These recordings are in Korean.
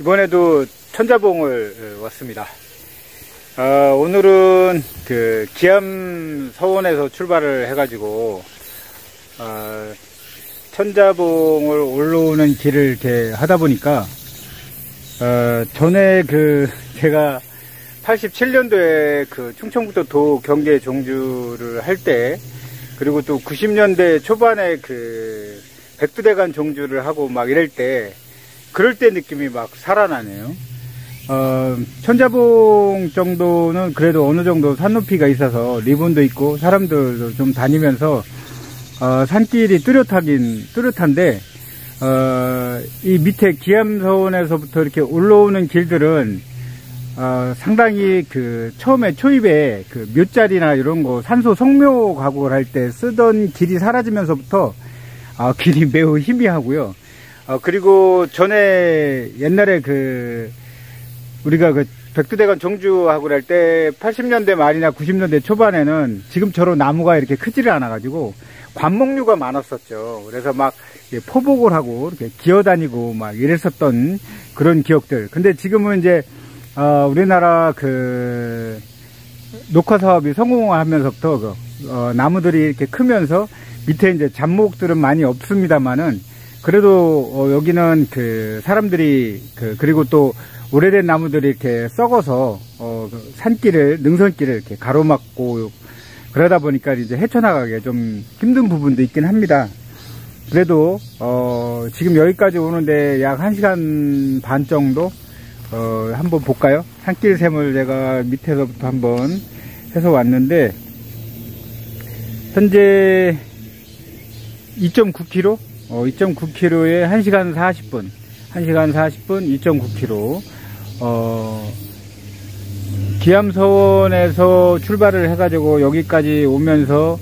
이번에도 천자봉을 왔습니다. 오늘은 그 기암 서원에서 출발을 해가지고 천자봉을 올라오는 길을 이렇게 하다 보니까 전에 제가 87년도에 그 충청북도 도 경계 종주를 할 때, 그리고 또 90년대 초반에 그 백두대간 종주를 하고 막 이럴 때, 그럴 때 느낌이 막 살아나네요. 천자봉 정도는 그래도 어느 정도 산높이가 있어서 리본도 있고 사람들도 좀 다니면서 산길이 뚜렷한데, 이 밑에 기암서원에서부터 이렇게 올라오는 길들은 상당히 처음에 초입에 묘자리나 이런 거 산소 성묘 가공을 할 때 쓰던 길이 사라지면서부터 길이 매우 희미하고요. 그리고 전에 옛날에 우리가 백두대간 종주하고 할 때 80년대 말이나 90년대 초반에는 지금처럼 나무가 이렇게 크지를 않아 가지고 관목류가 많았었죠. 그래서 막 포복을 하고 이렇게 기어다니고 막 이랬었던 그런 기억들. 근데 지금은 이제 우리나라 녹화 사업이 성공하면서부터 나무들이 이렇게 크면서 밑에 이제 잡목들은 많이 없습니다만은, 그래도 여기는 사람들이 그리고 또 오래된 나무들이 이렇게 썩어서 능선길을 이렇게 가로막고 그러다 보니까 이제 헤쳐나가기 좀 힘든 부분도 있긴 합니다. 그래도 지금 여기까지 오는데 약 1시간 반 정도 한번 볼까요? 산길샘을 제가 밑에서부터 한번 해서 왔는데, 현재 2.9km? 2.9km에 1시간 40분 2.9km. 기암서원에서 출발을 해가지고 여기까지 오면서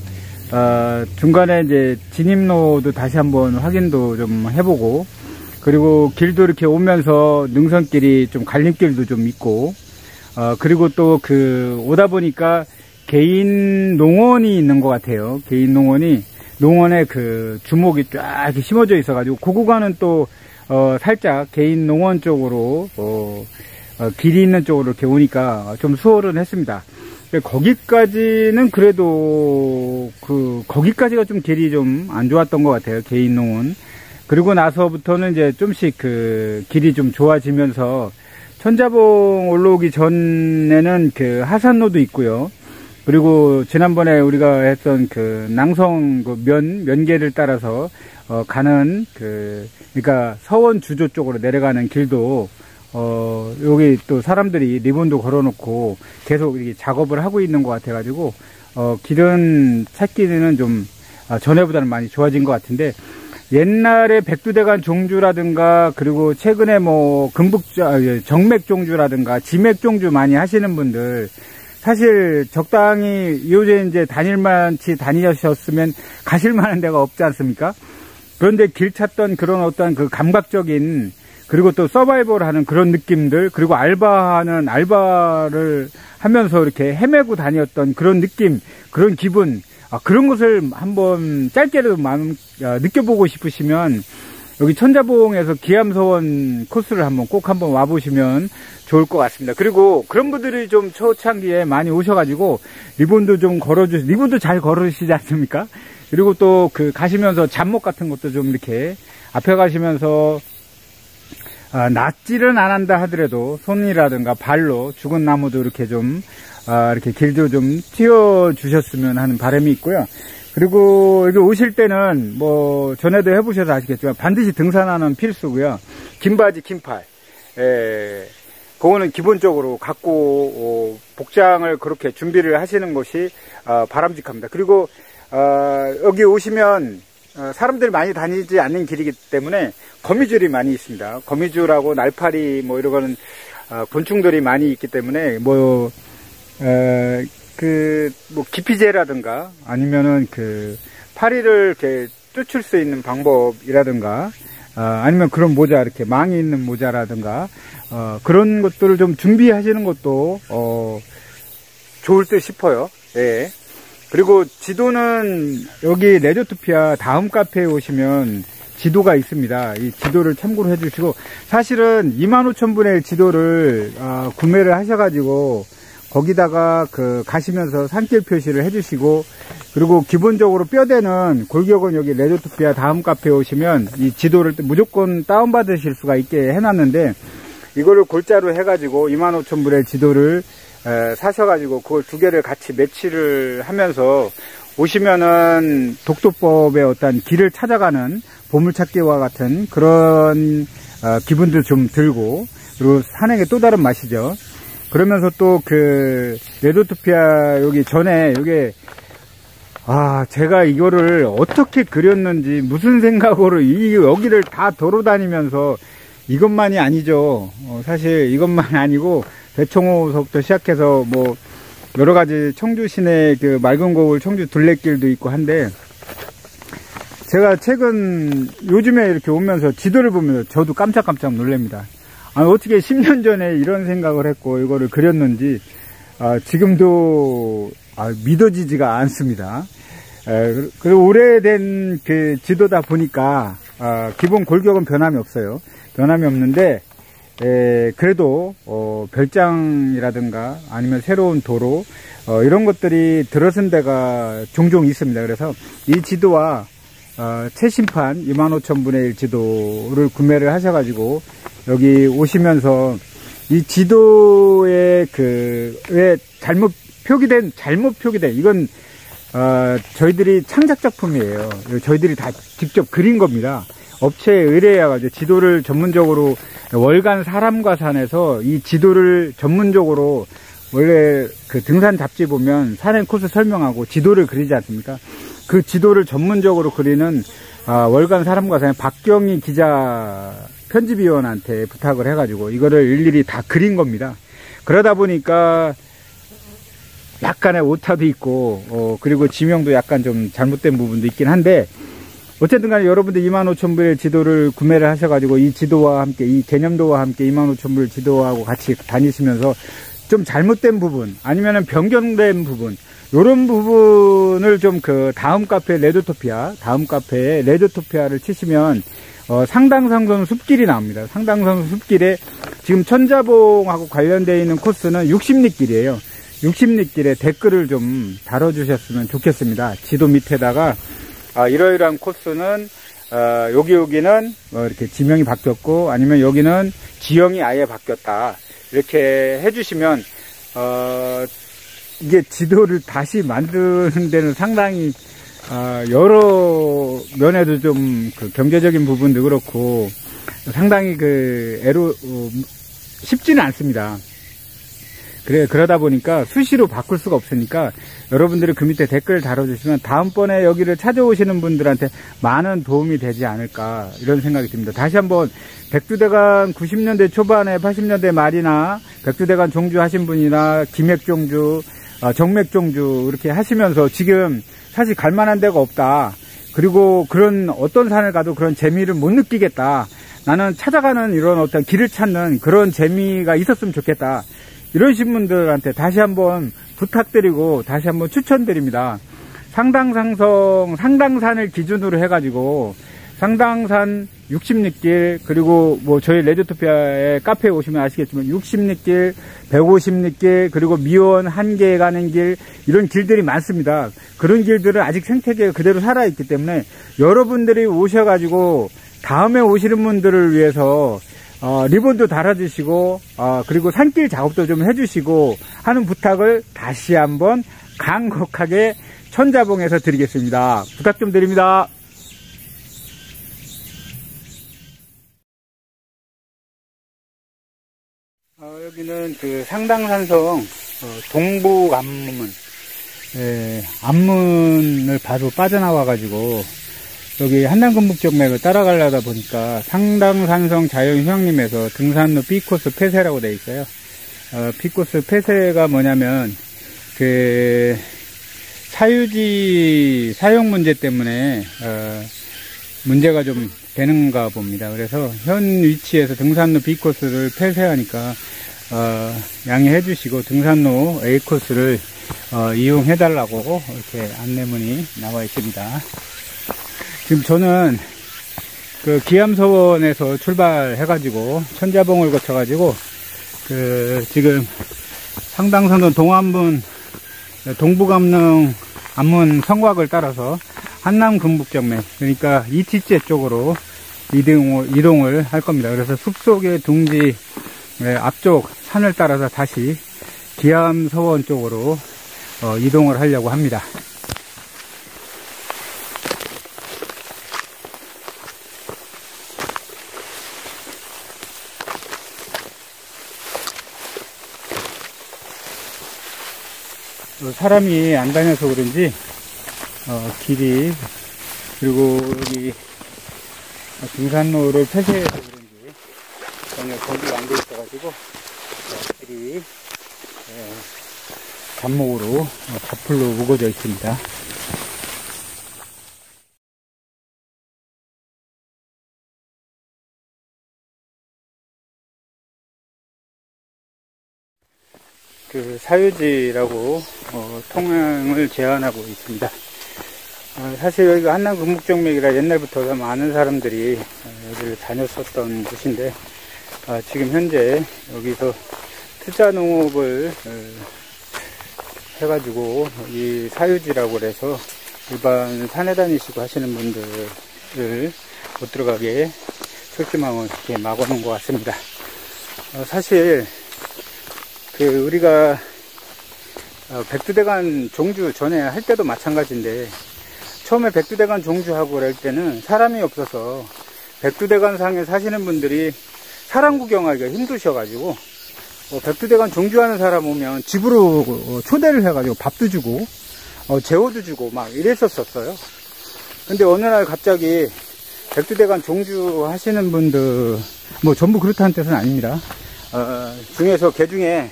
중간에 이제 진입로도 다시 한번 확인도 좀 해보고, 그리고 길도 이렇게 오면서 능선길이 좀 갈림길도 좀 있고, 그리고 또 오다 보니까 개인 농원이 있는 것 같아요. 개인 농원에 주목이 쫙 이렇게 심어져 있어가지고, 그 구간은 또 살짝 개인 농원 쪽으로 길이 있는 쪽으로 이렇게 오니까 좀 수월은 했습니다. 거기까지는 그래도 거기까지가 좀 길이 좀 안 좋았던 것 같아요. 개인 농원. 그리고 나서부터는 이제 좀씩 길이 좀 좋아지면서 천자봉 올라오기 전에는 하산로도 있고요. 그리고 지난번에 우리가 했던 낭성 면계를 따라서 가는 그러니까 서원 주조 쪽으로 내려가는 길도 여기 또 사람들이 리본도 걸어놓고 계속 이렇게 작업을 하고 있는 것 같아가지고 길은 찾기는 좀 전에보다는 많이 좋아진 것 같은데, 옛날에 백두대간 종주라든가 그리고 최근에 뭐 정맥 종주라든가 지맥 종주 많이 하시는 분들, 사실 적당히 요새 이제 다닐만치 다니셨으면 가실 만한 데가 없지 않습니까? 그런데 길 찾던 그런 어떤 감각적인, 그리고 또 서바이벌 하는 그런 느낌들, 그리고 알바를 하면서 이렇게 헤매고 다녔던 그런 느낌, 그런 기분, 그런 것을 한번 짧게라도 느껴보고 싶으시면 여기 천자봉에서 기암서원 코스를 꼭 한번 와보시면 좋을 것 같습니다. 그리고 그런 분들이 좀 초창기에 많이 오셔가지고 리본도 좀 리본도 잘 걸으시지 않습니까? 그리고 또 가시면서 잡목 같은 것도 좀 이렇게 앞에 가시면서 낫지는 안 한다 하더라도 손이라든가 발로 죽은 나무도 이렇게 이렇게 길도 좀 튀어 주셨으면 하는 바람이 있고요. 그리고 여기 오실 때는 뭐 전에도 해보셔서 아시겠지만 반드시 등산화는 필수고요. 긴 바지, 긴 팔. 그거는 기본적으로 갖고 복장을 그렇게 준비를 하시는 것이 바람직합니다. 그리고 여기 오시면 사람들이 많이 다니지 않는 길이기 때문에 거미줄이 많이 있습니다. 거미줄하고 날파리 뭐 이런 거는 곤충들이 많이 있기 때문에 기피제라든가 아니면은 파리를 이렇게 쫓을 수 있는 방법이라든가 아니면 그런 모자, 이렇게 망이 있는 모자라든가 그런 것들을 좀 준비하시는 것도 좋을 듯 싶어요. 예. 그리고 지도는 여기 레조토피아 다음 카페에 오시면 지도가 있습니다. 이 지도를 참고로 해주시고, 사실은 25,000분의 1 지도를 구매를 하셔가지고 거기다가 가시면서 산길 표시를 해주시고, 그리고 기본적으로 뼈대는 골격은 여기 레드토피아 다음 카페에 오시면 이 지도를 무조건 다운받으실 수가 있게 해놨는데, 이거를 골자로 해가지고 25,000분의 1 지도를 사셔가지고 그걸 두 개를 같이 매치를 하면서 오시면은 독도법의 어떤 길을 찾아가는 보물찾기와 같은 그런 기분도 좀 들고, 그리고 산행의 또 다른 맛이죠. 그러면서 또 레드토피아 여기 전에 요게 제가 이거를 어떻게 그렸는지 무슨 생각으로 여기를 다 돌아다니면서, 이것만이 아니죠. 사실 이것만이 아니고 대청호서부터 시작해서 뭐 여러가지 청주 시내 맑은 거울 청주 둘레길도 있고 한데, 제가 최근 요즘에 이렇게 오면서 지도를 보면서 저도 깜짝깜짝 놀랍니다. 어떻게 10년 전에 이런 생각을 했고 이거를 그렸는지 지금도 믿어지지가 않습니다. 그리고 오래된 지도다 보니까 기본 골격은 변함이 없어요. 변함이 없는데, 그래도 별장이라든가 아니면 새로운 도로 이런 것들이 들어선 데가 종종 있습니다. 그래서 이 지도와 최신판 25,000분의 1 지도를 구매를 하셔가지고 여기 오시면서 이 지도에 왜 잘못 표기된 이건 저희들이 창작 작품이에요. 저희들이 다 직접 그린 겁니다. 업체에 의뢰해가지고 지도를 전문적으로, 월간 사람과 산에서 이 지도를 전문적으로, 원래 등산 잡지 보면 산행 코스 설명하고 지도를 그리지 않습니까? 그 지도를 전문적으로 그리는 월간 사람과 산의 박경희 기자 편집위원한테 부탁을 해가지고 이거를 일일이 다 그린 겁니다. 그러다 보니까 약간의 오타도 있고, 그리고 지명도 약간 좀 잘못된 부분도 있긴 한데, 어쨌든 간에 여러분들 25,000분의 1 지도를 구매를 하셔가지고 이 지도와 함께, 이 개념도와 함께 25,000분의 1 지도하고 같이 다니시면서 좀 잘못된 부분, 아니면은 변경된 부분, 요런 부분을 좀 다음 카페에 레드토피아를 치시면, 상당상선 숲길이 나옵니다. 상당상선 숲길에 지금 천자봉하고 관련되어 있는 코스는 60리길이에요. 60리길에 댓글을 좀 달아주셨으면 좋겠습니다. 지도 밑에다가, 이러이러한 코스는, 여기는, 이렇게 지명이 바뀌었고, 아니면 여기는 지형이 아예 바뀌었다. 이렇게 해주시면, 이게 지도를 다시 만드는 데는 상당히, 여러 면에도 좀 경제적인 부분도 그렇고, 상당히 쉽지는 않습니다. 그러다 보니까 수시로 바꿀 수가 없으니까 여러분들이 그 밑에 댓글 달아주시면 다음번에 여기를 찾아오시는 분들한테 많은 도움이 되지 않을까, 이런 생각이 듭니다. 다시 한번 백두대간 90년대 초반에 80년대 말이나 백두대간 종주 하신 분이나 기맥종주, 정맥종주 이렇게 하시면서 지금 사실 갈 만한 데가 없다. 그리고 그런 어떤 산을 가도 그런 재미를 못 느끼겠다. 나는 찾아가는 이런 어떤 길을 찾는 그런 재미가 있었으면 좋겠다. 이러신 분들한테 다시 한번 부탁드리고 다시 한번 추천드립니다. 상당산을 기준으로 해가지고 상당산 60리길, 그리고 뭐 저희 레드토피아의 카페에 오시면 아시겠지만 60리길, 150리길, 그리고 미원 한계에 가는 길, 이런 길들이 많습니다. 그런 길들은 아직 생태계가 그대로 살아있기 때문에 여러분들이 오셔가지고 다음에 오시는 분들을 위해서 리본도 달아주시고, 그리고 산길 작업도 좀 해주시고 하는 부탁을 다시 한번 간곡하게 천자봉에서 드리겠습니다. 부탁 좀 드립니다. 여기는 상당산성 동북 앞문, 앞문을 바로 빠져나와가지고 여기 한남금북정맥을 따라가려다 보니까 상당산성 자연휴양림에서 등산로 B코스 폐쇄라고 되어 있어요. B코스 폐쇄가 뭐냐면 사유지 사용 문제 때문에 문제가 좀 되는가 봅니다. 그래서 현 위치에서 등산로 B코스를 폐쇄하니까 양해해 주시고 등산로 A코스를 이용해 달라고 이렇게 안내문이 나와 있습니다. 지금 저는 그 기암서원에서 출발해가지고 천자봉을 거쳐가지고 그 지금 상당선도 동안분 동부감릉 안문 성곽을 따라서 한남 금북정맥, 그러니까 이티제 쪽으로 이동을 할 겁니다. 그래서 숲속의 둥지 앞쪽 산을 따라서 다시 기암서원 쪽으로 이동을 하려고 합니다. 사람이 안 다녀서 그런지 길이, 그리고 여기 등산로를 폐쇄해서 그런지 전혀 거기가 안 돼 있어가지고 길이 잡목으로 잡풀로 우거져 있습니다. 그 사유지라고 통행을 제한하고 있습니다. 사실 여기가 한남 금북정맥이라 옛날부터 많은 사람들이 여기를 다녔었던 곳인데, 지금 현재 여기서 투자 농업을 해가지고 이 사유지라고 해서 일반 산에 다니시고 하시는 분들을 못 들어가게 철조망을 이렇게 막아놓은 것 같습니다. 사실 우리가 백두대간 종주 전에 할 때도 마찬가지인데, 처음에 백두대간 종주하고 그럴 때는 사람이 없어서 백두대간 상에 사시는 분들이 사람 구경하기가 힘드셔가지고 백두대간 종주하는 사람 오면 집으로 초대를 해가지고 밥도 주고 재워도 주고 막 이랬었어요. 근데 어느 날 갑자기 백두대간 종주 하시는 분들, 뭐 전부 그렇다는 뜻은 아닙니다. 중에서 개중에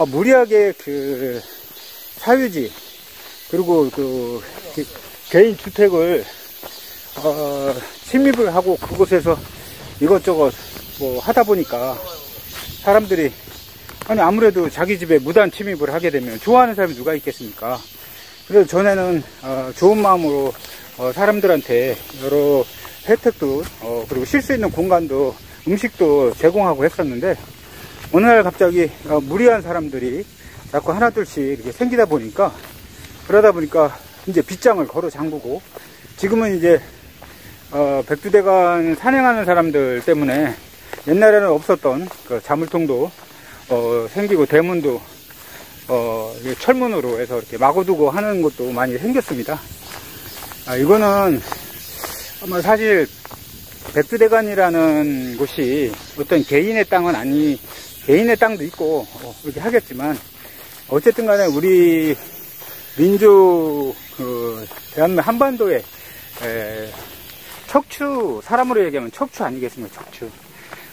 무리하게 그 사유지, 그리고 그 개인 주택을 침입을 하고 그곳에서 이것저것 뭐 하다 보니까 사람들이, 아니 아무래도 자기 집에 무단 침입을 하게 되면 좋아하는 사람이 누가 있겠습니까? 그래서 전에는 좋은 마음으로 사람들한테 여러 혜택도 그리고 쉴 수 있는 공간도 음식도 제공하고 했었는데, 어느 날 갑자기 무리한 사람들이 자꾸 하나둘씩 이렇게 생기다 보니까, 그러다 보니까 이제 빗장을 걸어 잠그고, 지금은 이제 백두대간 산행하는 사람들 때문에 옛날에는 없었던 그 자물통도 생기고, 대문도 철문으로 해서 이렇게 막아두고 하는 것도 많이 생겼습니다. 이거는 아마 사실 백두대간이라는 곳이 어떤 개인의 땅은 개인의 땅도 있고 그렇게 하겠지만, 어쨌든 간에 우리 민족 대한민국 한반도의 척추, 사람으로 얘기하면 척추 아니겠습니까? 척추.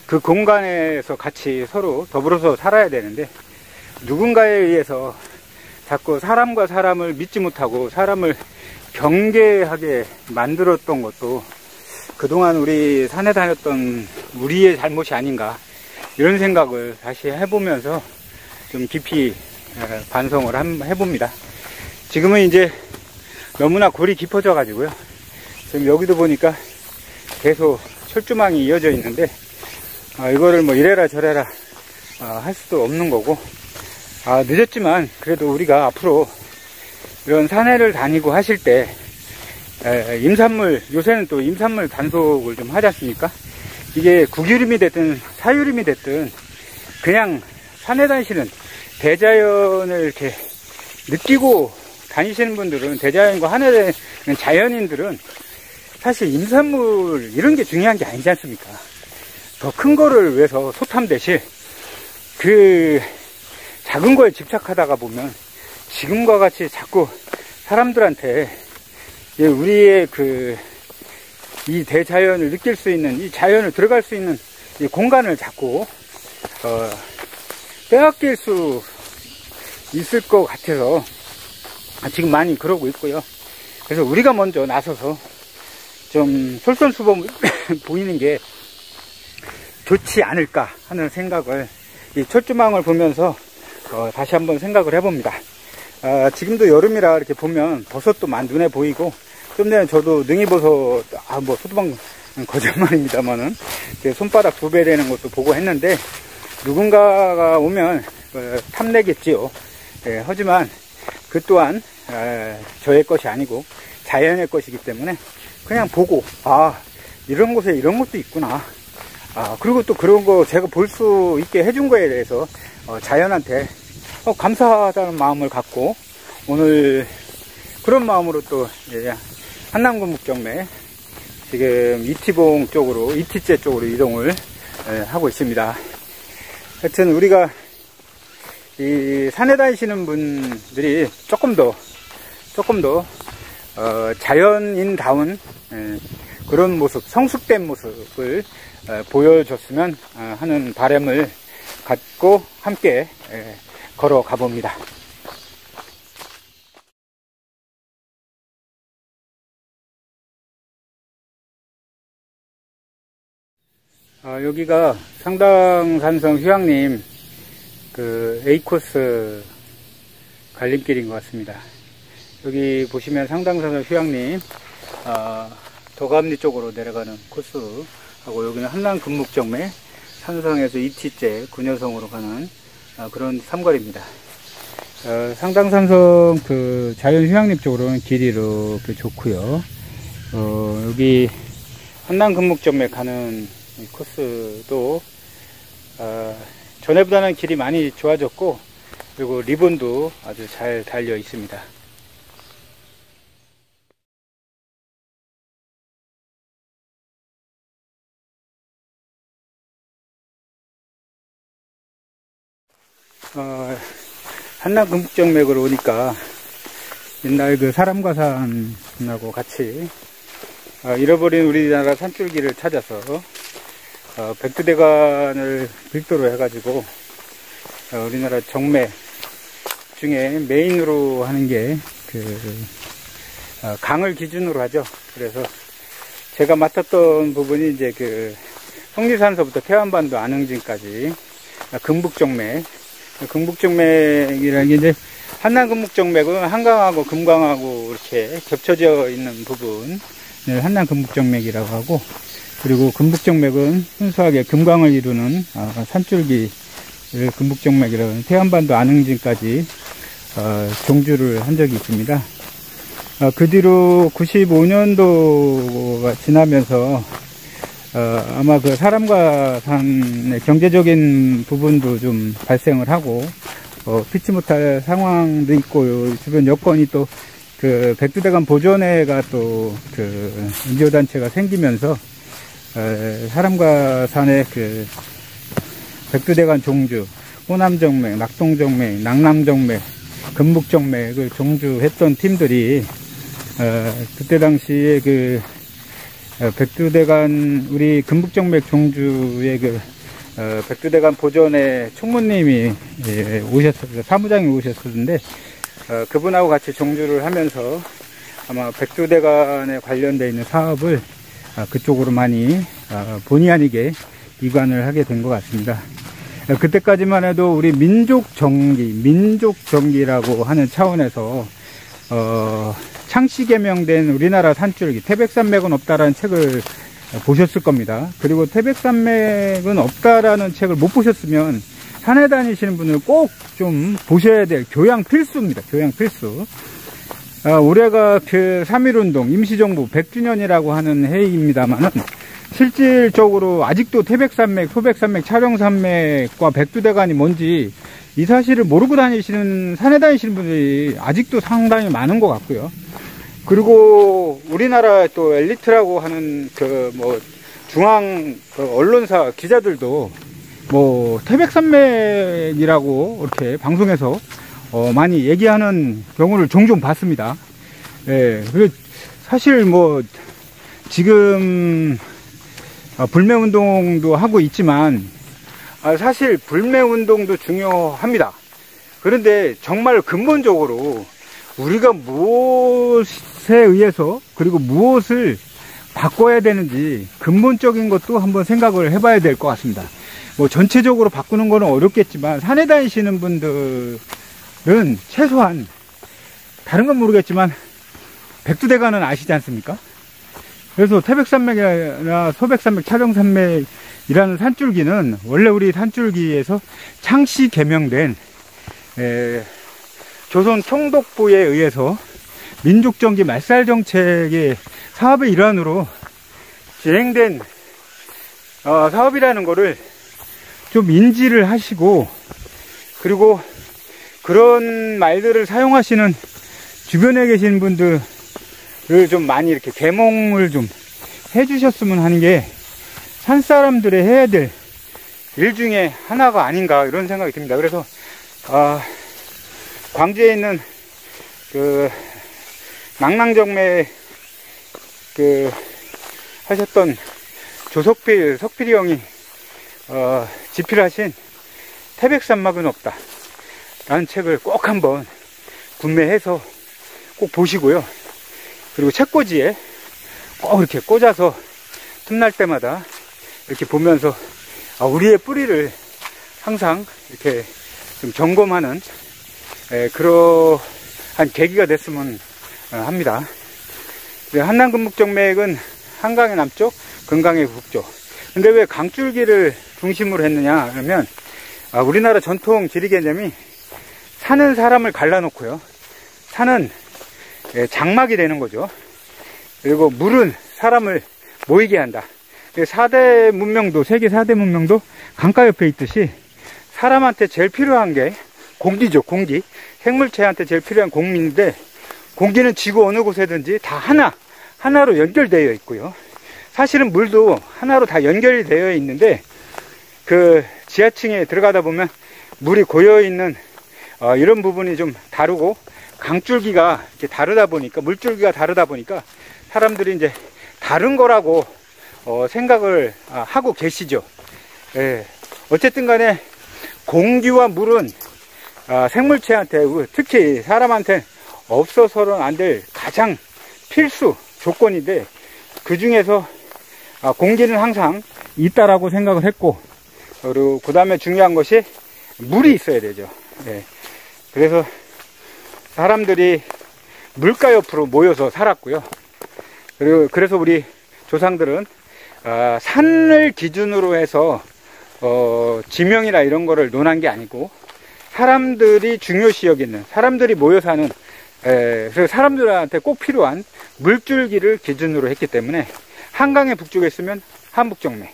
그 공간에서 같이 서로 더불어서 살아야 되는데, 누군가에 의해서 자꾸 사람과 사람을 믿지 못하고 사람을 경계하게 만들었던 것도 그동안 우리 산에 다녔던 우리의 잘못이 아닌가, 이런 생각을 다시 해보면서 좀 깊이 반성을 해봅니다. 지금은 이제 너무나 골이 깊어져 가지고요, 지금 여기도 보니까 계속 철조망이 이어져 있는데, 이거를 뭐 이래라 저래라 할 수도 없는 거고, 늦었지만 그래도 우리가 앞으로 이런 산에를 다니고 하실 때 임산물, 요새는 또 임산물 단속을 좀 하지 않습니까? 이게 국유림이 됐든 사유림이 됐든 그냥 산에 다니시는, 대자연을 이렇게 느끼고 다니시는 분들은, 대자연과 하늘에 있는 자연인들은 사실 임산물 이런 게 중요한 게 아니지 않습니까? 더 큰 거를 위해서 소탐대실 그 작은 거에 집착하다가 보면 지금과 같이 자꾸 사람들한테 우리의 이 대자연을 느낄 수 있는, 이 자연을 들어갈 수 있는 이 공간을 자꾸 빼앗길 수 있을 것 같아서 지금 많이 그러고 있고요. 그래서 우리가 먼저 나서서 좀 솔선수범 보이는 게 좋지 않을까 하는 생각을 이 철조망을 보면서 다시 한번 생각을 해봅니다. 지금도 여름이라 이렇게 보면 버섯도 눈에 보이고, 좀 전에 저도 능이버섯, 뭐 소두방 거짓말입니다만은 제 손바닥 2배 되는 것도 보고 했는데, 누군가가 오면 탐내겠지요. 예, 하지만 그 또한 저의 것이 아니고 자연의 것이기 때문에 그냥 보고, 아, 이런 곳에 이런 것도 있구나, 그리고 또 그런 거 제가 볼 수 있게 해준 거에 대해서 자연한테 감사하다는 마음을 갖고, 오늘 그런 마음으로 또 한남금북정매 지금 이티봉 쪽으로, 이티제 쪽으로 이동을 하고 있습니다. 하여튼 우리가 이 산에 다니시는 분들이 조금 더 자연인다운 그런 모습, 성숙된 모습을 보여줬으면 하는 바람을 갖고 함께 걸어가 봅니다. 여기가 상당산성 휴양림 그 A코스 갈림길인 것 같습니다. 여기 보시면 상당산성 휴양림 더감리 쪽으로 내려가는 코스하고, 여기는 한남금북정매 산성에서 이티제 군여성으로 가는 그런 삼거리입니다. 상당산성 그 자연휴양림 쪽으로는 길이 이렇게 좋고요. 여기 한남금북정매 가는 이 코스도 전에보다는 길이 많이 좋아졌고, 그리고 리본도 아주 잘 달려 있습니다. 한남금북정맥으로 오니까 옛날 그 사람과 산하고 같이 잃어버린 우리나라 산줄기를 찾아서 백두대간을 필두로 해가지고 우리나라 정맥 중에 메인으로 하는 게 강을 기준으로 하죠. 그래서 제가 맡았던 부분이 이제 그 성리산서부터 태안반도 안흥진까지 금북정맥, 금북정맥이라는 게 이제 한남금북정맥은 한강하고 금강하고 이렇게 겹쳐져 있는 부분을 한남금북정맥이라고 하고, 그리고 금북정맥은 순수하게 금강을 이루는 산줄기를 금북정맥이라고 하는 태안반도 안흥진까지 종주를 한 적이 있습니다. 그 뒤로 95년도가 지나면서 아마 그 사람과 산의 경제적인 부분도 좀 발생을 하고 피치 못할 상황도 있고, 주변 여건이 또 그 백두대간 보존회가 또 그 NGO 단체가 생기면서 사람과 산의 그 백두대간 종주, 호남정맥, 낙동정맥, 낙남정맥, 금북정맥을 종주했던 팀들이 그때 당시에 그 백두대간 우리 금북정맥 종주의 그 백두대간 보존회 총무님이 오셨었어요. 사무장이 오셨었는데 그분하고 같이 종주를 하면서 아마 백두대간에 관련되어 있는 사업을 그쪽으로 많이 본의 아니게 이관을 하게 된 것 같습니다. 그때까지만 해도 우리 민족정기라고 하는 차원에서 창씨 개명된 우리나라 산줄기 태백산맥은 없다라는 책을 보셨을 겁니다. 그리고 태백산맥은 없다라는 책을 못 보셨으면 산에 다니시는 분들은 꼭 좀 보셔야 될 교양 필수입니다. 교양 필수. 올해가 그 3.1운동 임시정부 100주년이라고 하는 해입니다만은 실질적으로 아직도 태백산맥, 소백산맥, 촬영산맥과 백두대간이 뭔지 이 사실을 모르고 다니시는, 산에 다니시는 분들이 아직도 상당히 많은 것 같고요. 그리고 우리나라 또 엘리트라고 하는 그 뭐 중앙 언론사 기자들도 뭐 태백산맥이라고 이렇게 방송에서 많이 얘기하는 경우를 종종 봤습니다. 예, 그리고 사실 뭐 지금 불매운동도 하고 있지만 사실 불매운동도 중요합니다. 그런데 정말 근본적으로 우리가 무엇에 의해서 그리고 무엇을 바꿔야 되는지 근본적인 것도 한번 생각을 해봐야 될 것 같습니다. 뭐 전체적으로 바꾸는 거는 어렵겠지만 산에 다니시는 분들은 최소한 다른 건 모르겠지만 백두대간은 아시지 않습니까? 그래서 태백산맥이나 소백산맥, 차정산맥이라는 산줄기는 원래 우리 산줄기에서 창씨 개명된 조선 총독부에 의해서 민족정기 말살정책의 사업의 일환으로 진행된 사업이라는 거를 좀 인지를 하시고, 그리고 그런 말들을 사용하시는 주변에 계신 분들을 좀 많이 이렇게 계몽을 좀 해주셨으면 하는 게 산사람들의 해야 될 일 중에 하나가 아닌가, 이런 생각이 듭니다. 그래서 광주에 있는 그 낭낭정매 하셨던 석필이 형이 집필하신 태백산맥은 없다 라는 책을 꼭 한번 구매해서 꼭 보시고요. 그리고 책꽂이에 꼭 이렇게 꽂아서 틈날 때마다 이렇게 보면서 우리의 뿌리를 항상 이렇게 좀 점검하는 그러한 계기가 됐으면 합니다. 한남금묵정맥은 한강의 남쪽, 금강의 북쪽. 근데 왜 강줄기를 중심으로 했느냐 하면, 우리나라 전통 지리 개념이 산은 사람을 갈라놓고요, 산은 장막이 되는 거죠. 그리고 물은 사람을 모이게 한다. 4대 문명도, 세계 4대 문명도 강가 옆에 있듯이 사람한테 제일 필요한 게 공기죠. 공기. 생물체한테 제일 필요한 공기인데, 공기는 지구 어느 곳에든지 다 하나로 연결되어 있고요. 사실은 물도 하나로 다 연결이 되어 있는데, 그 지하층에 들어가다 보면 물이 고여있는 이런 부분이 좀 다르고, 강줄기가 이렇게 다르다 보니까, 물줄기가 다르다 보니까 사람들이 이제 다른 거라고 생각을 하고 계시죠. 어쨌든 간에 공기와 물은 생물체한테, 특히 사람한테 없어서는 안 될 가장 필수 조건인데, 그 중에서 공기는 항상 있다라고 생각을 했고, 그리고 그 다음에 중요한 것이 물이 있어야 되죠. 그래서 사람들이 물가 옆으로 모여서 살았고요. 그리고 그래서 우리 조상들은 산을 기준으로 해서 지명이나 이런 거를 논한 게 아니고, 사람들이 중요시 여기는, 사람들이 모여 사는, 그래서 사람들한테 꼭 필요한 물줄기를 기준으로 했기 때문에, 한강의 북쪽에 있으면 한북정맥,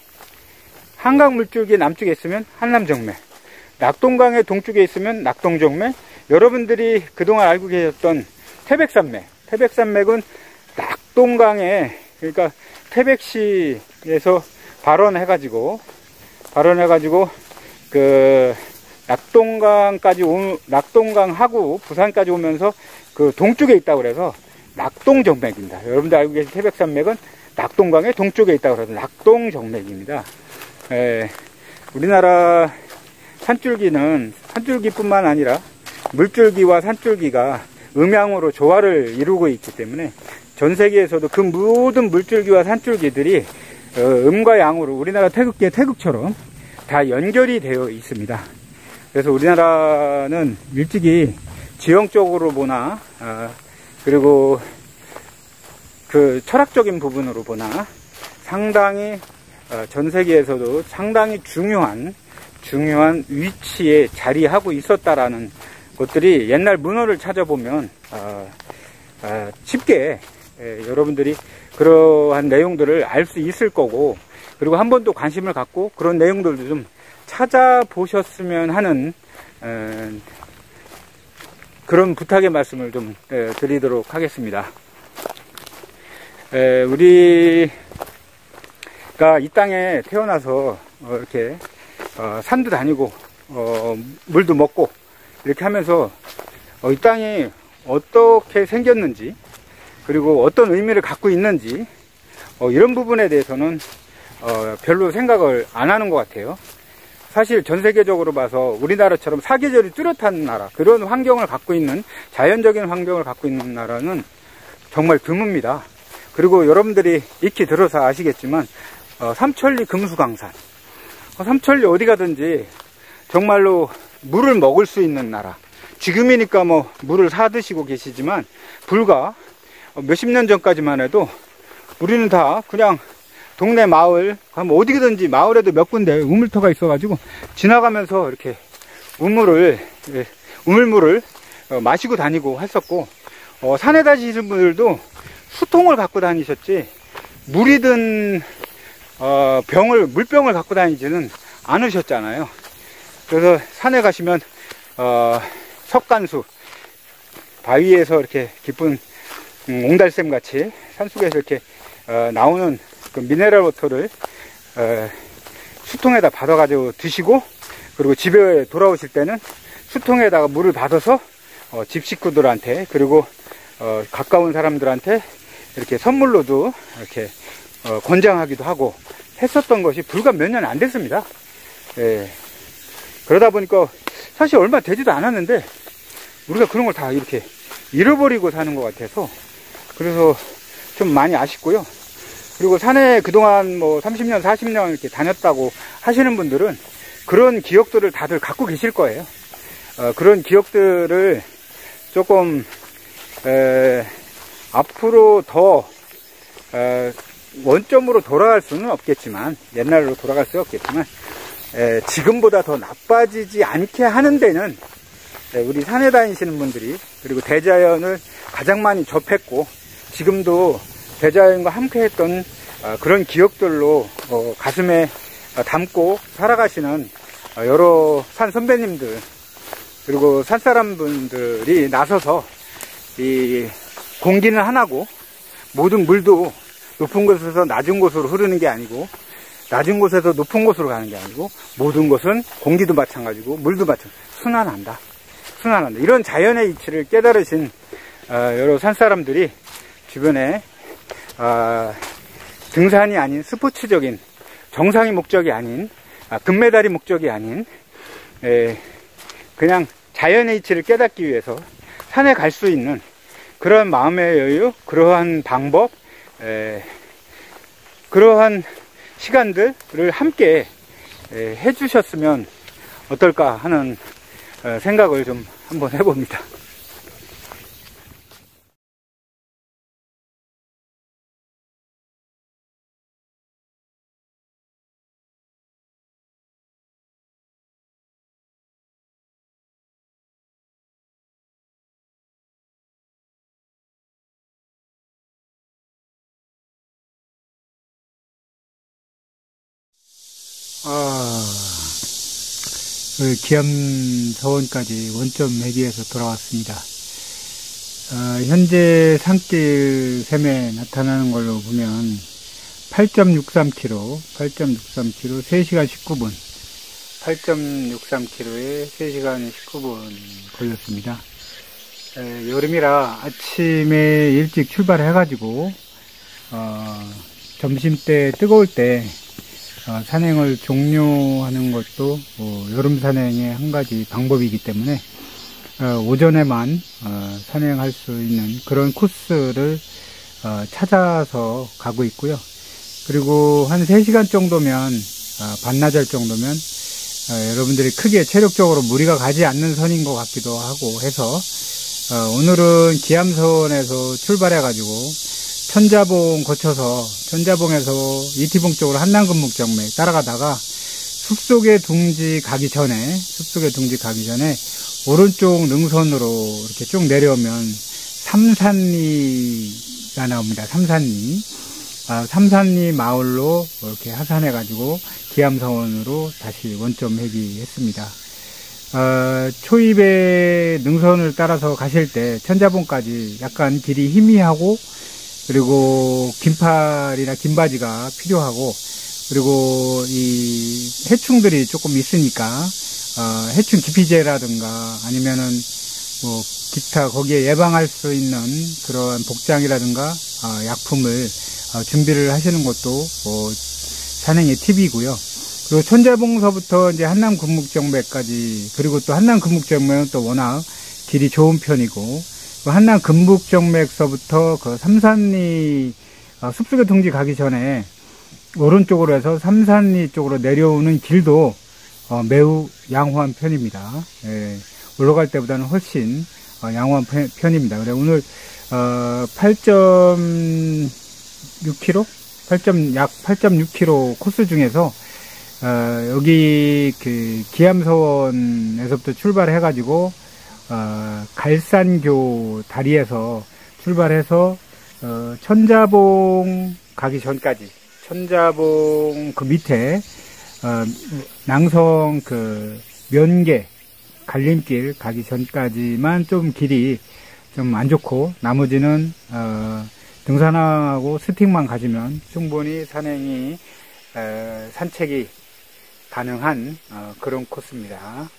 한강 물줄기 남쪽에 있으면 한남정맥, 낙동강의 동쪽에 있으면 낙동정맥, 여러분들이 그동안 알고 계셨던 태백산맥은 낙동강에, 그러니까 태백시에서 발원해가지고 그 낙동강하고 부산까지 오면서 그 동쪽에 있다고 그래서 낙동정맥입니다. 여러분들 알고 계신 태백산맥은 낙동강의 동쪽에 있다고 해서 낙동정맥입니다. 우리나라 산줄기는 산줄기뿐만 아니라 물줄기와 산줄기가 음양으로 조화를 이루고 있기 때문에 전 세계에서도 그 모든 물줄기와 산줄기들이 음과 양으로 우리나라 태극기의 태극처럼 다 연결이 되어 있습니다. 그래서 우리나라는 일찍이 지형적으로 보나, 그리고 그 철학적인 부분으로 보나 상당히 전 세계에서도 상당히 중요한 위치에 자리하고 있었다라는 것들이 옛날 문헌을 찾아보면 쉽게 여러분들이 그러한 내용들을 알 수 있을 거고, 그리고 한 번 또 관심을 갖고 그런 내용들도 좀 찾아보셨으면 하는 그런 부탁의 말씀을 좀 드리도록 하겠습니다. 우리가 이 땅에 태어나서 이렇게 산도 다니고 물도 먹고 이렇게 하면서 이 땅이 어떻게 생겼는지, 그리고 어떤 의미를 갖고 있는지 이런 부분에 대해서는 별로 생각을 안 하는 것 같아요. 사실 전 세계적으로 봐서 우리나라처럼 사계절이 뚜렷한 나라, 그런 환경을 갖고 있는, 자연적인 환경을 갖고 있는 나라는 정말 드뭅니다. 그리고 여러분들이 익히 들어서 아시겠지만 삼천리 금수강산, 삼천리 어디 가든지 정말로 물을 먹을 수 있는 나라. 지금이니까 뭐 물을 사 드시고 계시지만 불과 몇십 년 전까지만 해도 우리는 다 그냥 동네 마을, 가면 어디든지 마을에도 몇 군데 우물터가 있어가지고 지나가면서 이렇게 우물물을 마시고 다니고 했었고, 산에 다니시는 분들도 수통을 갖고 다니셨지 물이든 물병을 갖고 다니지는 않으셨잖아요. 그래서 산에 가시면 석간수 바위에서 이렇게 깊은 옹달샘 같이 산속에서 이렇게 나오는 그 미네랄 워터를 수통에다 받아 가지고 드시고, 그리고 집에 돌아오실 때는 수통에다가 물을 받아서 집 식구들한테, 그리고 가까운 사람들한테 이렇게 선물로도 이렇게 권장하기도 하고 했었던 것이 불과 몇 년 안 됐습니다. 예. 그러다 보니까 사실 얼마 되지도 않았는데 우리가 그런 걸 다 이렇게 잃어버리고 사는 것 같아서, 그래서 좀 많이 아쉽고요. 그리고 산에 그동안 뭐 30년 40년 이렇게 다녔다고 하시는 분들은 그런 기억들을 다들 갖고 계실 거예요. 그런 기억들을 조금 앞으로 더 원점으로 돌아갈 수는 없겠지만, 옛날로 돌아갈 수 없겠지만, 지금보다 더 나빠지지 않게 하는 데는 우리 산에 다니시는 분들이, 그리고 대자연을 가장 많이 접했고 지금도 대자연과 함께 했던 그런 기억들로 가슴에 담고 살아가시는 여러 산 선배님들, 그리고 산사람분들이 나서서 이 공기는 하나고, 모든 물도 높은 곳에서 낮은 곳으로 흐르는 게 아니고, 낮은 곳에서 높은 곳으로 가는 게 아니고, 모든 것은 공기도 마찬가지고 물도 마찬가지고 순환한다. 이런 자연의 이치를 깨달으신 여러 산사람들이 주변에 등산이 아닌 스포츠적인, 정상이 목적이 아닌, 금메달이 목적이 아닌, 그냥 자연의 이치를 깨닫기 위해서 산에 갈 수 있는 그런 마음의 여유, 그러한 방법, 그러한 시간들을 함께 해주셨으면 어떨까 하는 생각을 좀 한번 해봅니다. 기암서원까지 원점 회귀에서 돌아왔습니다. 현재 산길 샘에 나타나는 걸로 보면 8.63km, 3시간 19분, 8.63km에 3시간 19분 걸렸습니다. 여름이라 아침에 일찍 출발해가지고 점심때 뜨거울 때 산행을 종료하는 것도 여름 산행의 한 가지 방법이기 때문에 오전에만 산행할 수 있는 그런 코스를 찾아서 가고 있고요. 그리고 한 3시간 정도면, 반나절 정도면 여러분들이 크게 체력적으로 무리가 가지 않는 선인 것 같기도 하고 해서 오늘은 기암서원에서 출발해 가지고 천자봉 거쳐서, 천자봉에서 이티봉 쪽으로 한남금묵정맥 따라가다가 숲속의 둥지 가기 전에 오른쪽 능선으로 이렇게 쭉 내려오면 삼산리가 나옵니다. 삼산리 마을로 이렇게 하산해 가지고 기암서원으로 다시 원점 회귀했습니다. 초입의 능선을 따라서 가실 때 천자봉까지 약간 길이 희미하고, 그리고 긴팔이나 긴바지가 필요하고, 그리고 이 해충들이 조금 있으니까 해충 기피제라든가 아니면은 뭐 기타 거기에 예방할 수 있는 그러한 복장이라든가 약품을 준비를 하시는 것도 산행의 팁이고요. 그리고 천자봉서부터 이제 한남금묵정맥까지, 그리고 또 한남금묵정맥은 또 워낙 길이 좋은 편이고, 한남금묵정맥서부터 그 삼산리 숲속의 둥지 가기 전에 오른쪽으로 해서 삼산리 쪽으로 내려오는 길도 매우 양호한 편입니다. 올라갈 때보다는 훨씬 양호한 편입니다. 그래 오늘 8.6km? 약 8.6km 코스 중에서 여기 그 기암서원에서부터 출발해가지고 갈산교 다리에서 출발해서 천자봉 가기 전까지, 천자봉 그 밑에 낭성 그 면계 갈림길 가기 전까지만 좀 길이 좀 안 좋고, 나머지는 등산하고 스틱만 가지면 충분히 산행이 산책이 가능한 그런 코스입니다.